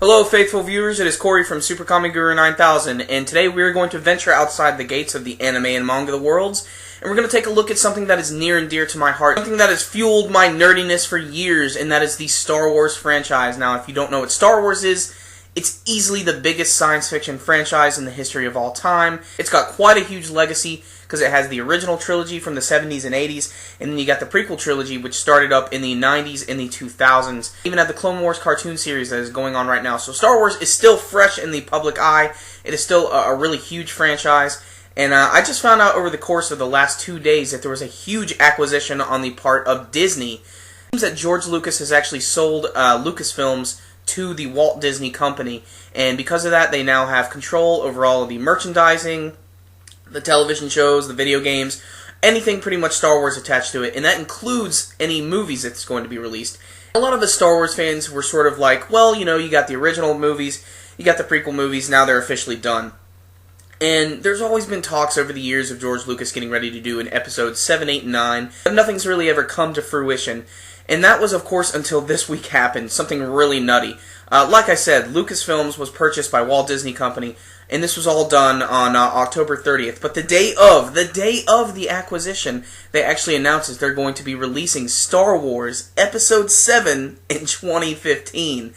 Hello faithful viewers, it is Corey from SuperKamiGuru9000, and today we are going to venture outside the gates of the anime and manga worlds, and we're going to take a look at something that is near and dear to my heart, something that has fueled my nerdiness for years, and that is the Star Wars franchise. Now, if you don't know what Star Wars is, it's easily the biggest science fiction franchise in the history of all time. It's got quite a huge legacy, because it has the original trilogy from the 70s and 80s, and then you got the prequel trilogy, which started up in the 90s and the 2000s. Even had the Clone Wars cartoon series that is going on right now. So Star Wars is still fresh in the public eye. It is still a really huge franchise. And I just found out over the course of the last 2 days that there was a huge acquisition on the part of Disney. It seems that George Lucas has actually sold Lucasfilms to the Walt Disney Company. And because of that, they now have control over all of the merchandising, the television shows, the video games, anything pretty much Star Wars attached to it, and that includes any movies that's going to be released. A lot of the Star Wars fans were sort of like, well, you know, you got the original movies, you got the prequel movies, now they're officially done. And there's always been talks over the years of George Lucas getting ready to do an episode 7, 8, and 9, but nothing's really ever come to fruition. And that was, of course, until this week happened, something really nutty. Like I said, Lucasfilms was purchased by Walt Disney Company, and this was all done on October 30th. But the day of the acquisition, they actually announced that they're going to be releasing Star Wars Episode 7 in 2015.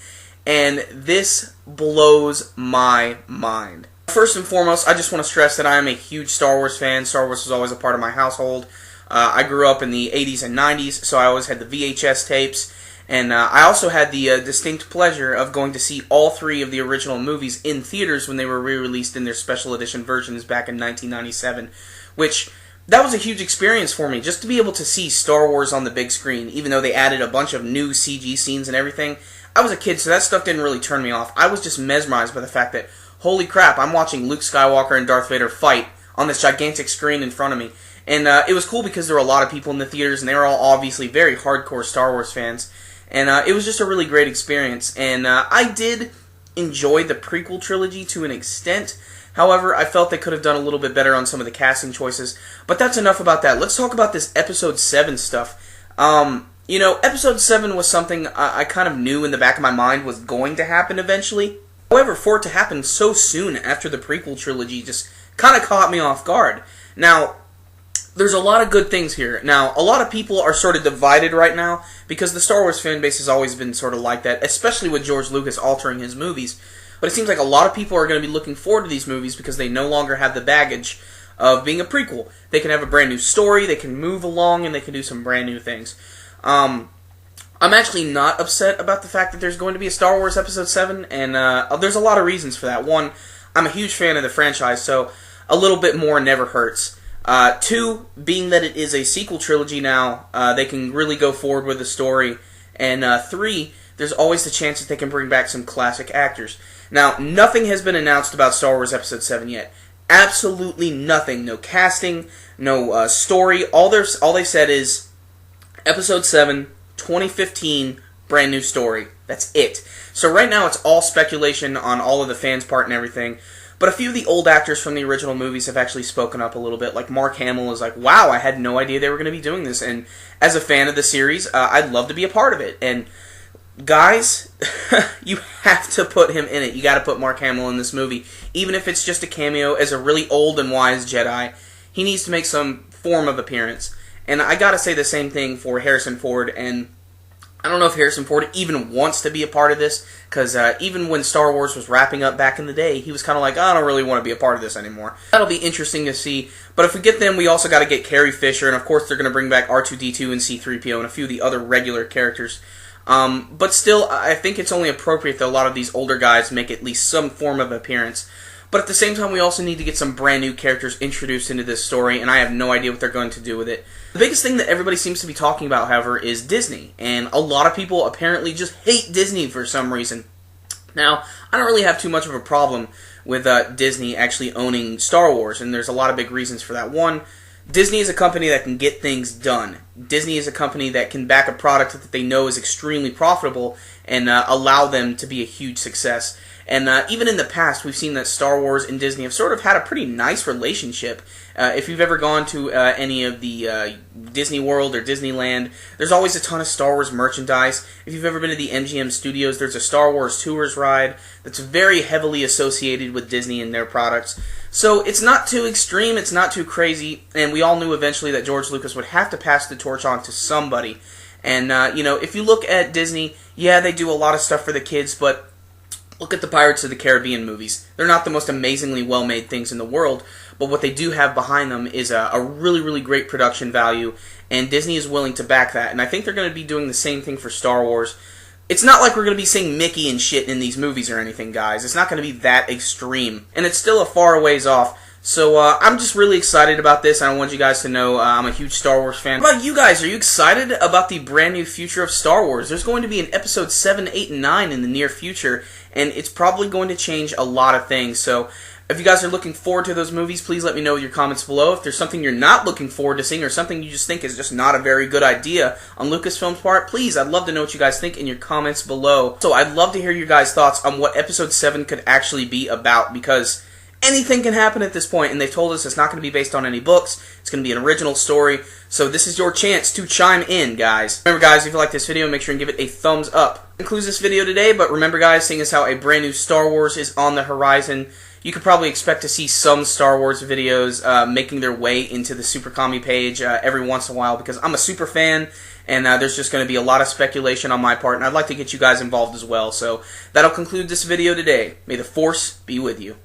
And this blows my mind. First and foremost, I just want to stress that I am a huge Star Wars fan. Star Wars was always a part of my household. I grew up in the 80s and 90s, so I always had the VHS tapes. And I also had the distinct pleasure of going to see all 3 of the original movies in theaters when they were re-released in their special edition versions back in 1997. Which, that was a huge experience for me, just to be able to see Star Wars on the big screen, even though they added a bunch of new CG scenes and everything. I was a kid, so that stuff didn't really turn me off. I was just mesmerized by the fact that, holy crap, I'm watching Luke Skywalker and Darth Vader fight on this gigantic screen in front of me. And it was cool because there were a lot of people in the theaters, and they were all obviously very hardcore Star Wars fans. And it was just a really great experience. And I did enjoy the prequel trilogy to an extent. However, I felt they could have done a little bit better on some of the casting choices. But that's enough about that. Let's talk about this Episode 7 stuff. You know, Episode 7 was something I kind of knew in the back of my mind was going to happen eventually. However, for it to happen so soon after the prequel trilogy just kind of caught me off guard. Now, there's a lot of good things here. Now, a lot of people are sort of divided right now because the Star Wars fan base has always been sort of like that, especially with George Lucas altering his movies. But it seems like a lot of people are going to be looking forward to these movies because they no longer have the baggage of being a prequel. They can have a brand new story, they can move along, and they can do some brand new things. I'm actually not upset about the fact that there's going to be a Star Wars Episode 7, and there's a lot of reasons for that. One, I'm a huge fan of the franchise, so a little bit more never hurts. 2, being that it is a sequel trilogy now, they can really go forward with the story. And 3, there's always the chance that they can bring back some classic actors. Now, nothing has been announced about Star Wars Episode 7 yet. Absolutely nothing. No casting, no story. All they've said is Episode 7, 2015, brand new story. That's it. So right now it's all speculation on all of the fans' part and everything. But a few of the old actors from the original movies have actually spoken up a little bit. Like Mark Hamill is like, wow, I had no idea they were going to be doing this. And as a fan of the series, I'd love to be a part of it. And guys, you have to put him in it. You got to put Mark Hamill in this movie. Even if it's just a cameo as a really old and wise Jedi, he needs to make some form of appearance. And I got to say the same thing for Harrison Ford. And I don't know if Harrison Ford even wants to be a part of this, because even when Star Wars was wrapping up back in the day, he was kind of like, I don't really want to be a part of this anymore. That'll be interesting to see. But if we get them, we also got to get Carrie Fisher, and of course they're going to bring back R2-D2 and C-3PO and a few of the other regular characters. But still, I think it's only appropriate that a lot of these older guys make at least some form of appearance. But at the same time, we also need to get some brand new characters introduced into this story, and I have no idea what they're going to do with it. The biggest thing that everybody seems to be talking about, however, is Disney. And a lot of people apparently just hate Disney for some reason. Now, I don't really have too much of a problem with Disney actually owning Star Wars, and there's a lot of big reasons for that. One, Disney is a company that can get things done. Disney is a company that can back a product that they know is extremely profitable and allow them to be a huge success. And even in the past, we've seen that Star Wars and Disney have sort of had a pretty nice relationship. If you've ever gone to any of the Disney World or Disneyland, there's always a ton of Star Wars merchandise. If you've ever been to the MGM Studios, there's a Star Wars Tours ride that's very heavily associated with Disney and their products. So it's not too extreme, it's not too crazy, and we all knew eventually that George Lucas would have to pass the torch on to somebody. And, if you look at Disney, yeah, they do a lot of stuff for the kids, but look at the Pirates of the Caribbean movies. They're not the most amazingly well-made things in the world, but what they do have behind them is a really, really great production value, and Disney is willing to back that. And I think they're going to be doing the same thing for Star Wars. It's not like we're going to be seeing Mickey and shit in these movies or anything, guys. It's not going to be that extreme, and it's still a far ways off. So I'm just really excited about this, and I want you guys to know I'm a huge Star Wars fan. What about you guys? Are you excited about the brand new future of Star Wars? There's going to be an episode 7, 8, and 9 in the near future, and it's probably going to change a lot of things. So if you guys are looking forward to those movies, please let me know in your comments below. If there's something you're not looking forward to seeing or something you just think is just not a very good idea on Lucasfilm's part, please, I'd love to know what you guys think in your comments below. So I'd love to hear your guys' thoughts on what episode 7 could actually be about, because anything can happen at this point, and they've told us it's not going to be based on any books. It's going to be an original story, so this is your chance to chime in, guys. Remember, guys, if you like this video, make sure and give it a thumbs up. That concludes this video today, but remember, guys, seeing as how a brand new Star Wars is on the horizon, you could probably expect to see some Star Wars videos making their way into the SuperKami page every once in a while, because I'm a super fan, and there's just going to be a lot of speculation on my part, and I'd like to get you guys involved as well. So that'll conclude this video today. May the Force be with you.